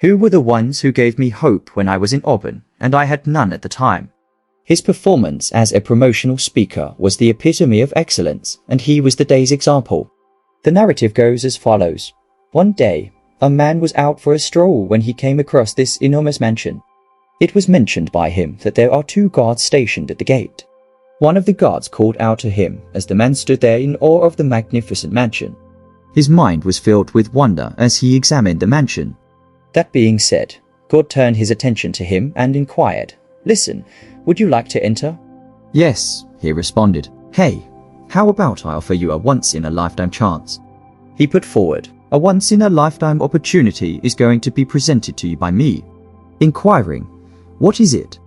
Who were the ones who gave me hope when I was in Auburn, and I had none at the time? His performance as a promotional speaker was the epitome of excellence, and he was the day's example. The narrative goes as follows. One day, a man was out for a stroll when he came across this enormous mansion. It was mentioned by him that there are 2 guards stationed at the gate. One of the guards called out to him as the man stood there in awe of the magnificent mansion. His mind was filled with wonder as he examined the mansion. That being said, God turned his attention to him and inquired, "Listen, would you like to enter?" "Yes," he responded. "Hey, how about I offer you a once-in-a-lifetime chance?" He put forward, "A once-in-a-lifetime opportunity is going to be presented to you by me." Inquiring, "What is it?"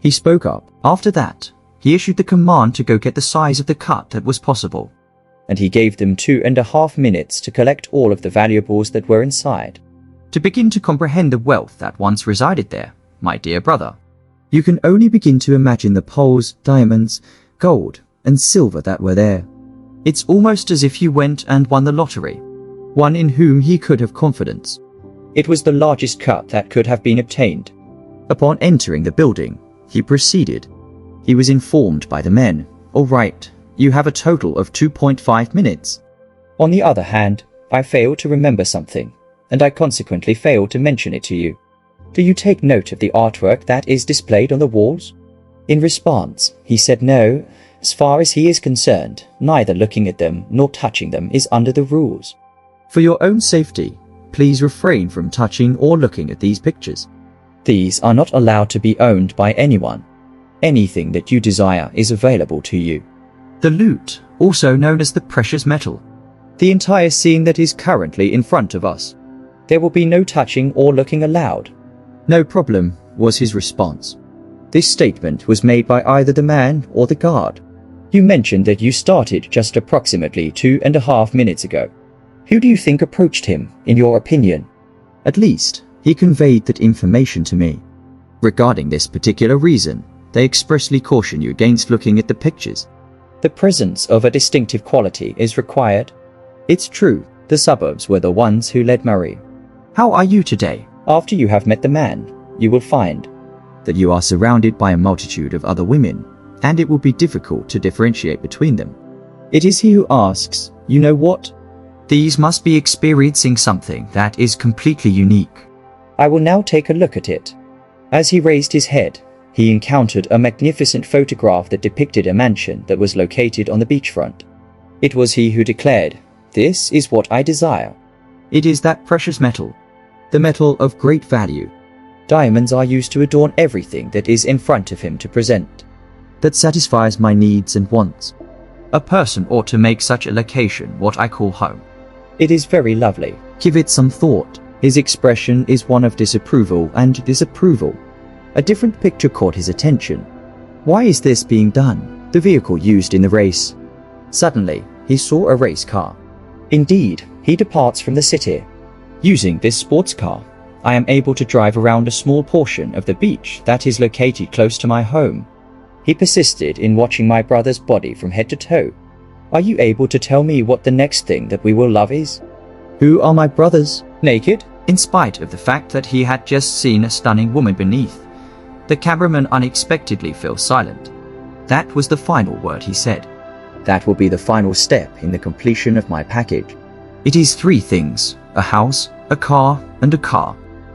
He spoke up. After that, he issued the command to go get the size of the cut that was possible. And he gave them 2.5 minutes to collect all of the valuables that were inside. To begin to comprehend the wealth that once resided there, my dear brother, you can only begin to imagine the pearls, diamonds, gold, and silver that were there. It's almost as if you went and won the lottery, one in whom he could have confidence. It was the largest cut that could have been obtained. Upon entering the building, he proceeded. He was informed by the men, "All right, you have a total of 2.5 minutes. On the other hand, I failed to remember something, and I consequently failed to mention it to you. Do you take note of the artwork that is displayed on the walls?" In response, he said no, as far as he is concerned, neither looking at them nor touching them is under the rules. For your own safety, please refrain from touching or looking at these pictures. These are not allowed to be owned by anyone. Anything that you desire is available to you. The loot, also known as the precious metal. The entire scene that is currently in front of us. There will be no touching or looking allowed. "No problem," was his response. This statement was made by either the man or the guard. You mentioned that you started just approximately 2.5 minutes ago. Who do you think approached him, in your opinion? At least, he conveyed that information to me. Regarding this particular reason, they expressly caution you against looking at the pictures. The presence of a distinctive quality is required. It's true, the suburbs were the ones who led Murray. How are you today? After you have met the man, you will find that you are surrounded by a multitude of other women, and it will be difficult to differentiate between them. It is he who asks, "You know what?" These must be experiencing something that is completely unique. I will now take a look at it. As he raised his head, he encountered a magnificent photograph that depicted a mansion that was located on the beachfront. It was he who declared, "This is what I desire." It is that precious metal, the metal of great value. Diamonds are used to adorn everything that is in front of him to present, that satisfies my needs and wants. A person ought to make such a location what I call home. It is very lovely. Give it some thought. His expression is one of disapproval and disapproval. A different picture caught his attention. Why is this being done? The vehicle used in the race. Suddenly, he saw a race car. Indeed, he departs from the city. Using this sports car, I am able to drive around a small portion of the beach that is located close to my home. He persisted in watching my brother's body from head to toe. Are you able to tell me what the next thing that we will love is? Who are my brothers? Naked? In spite of the fact that he had just seen a stunning woman beneath, the cameraman unexpectedly fell silent. That was the final word he said. That will be the final step in the completion of my package. It is 3 things: a house, a car, and a car.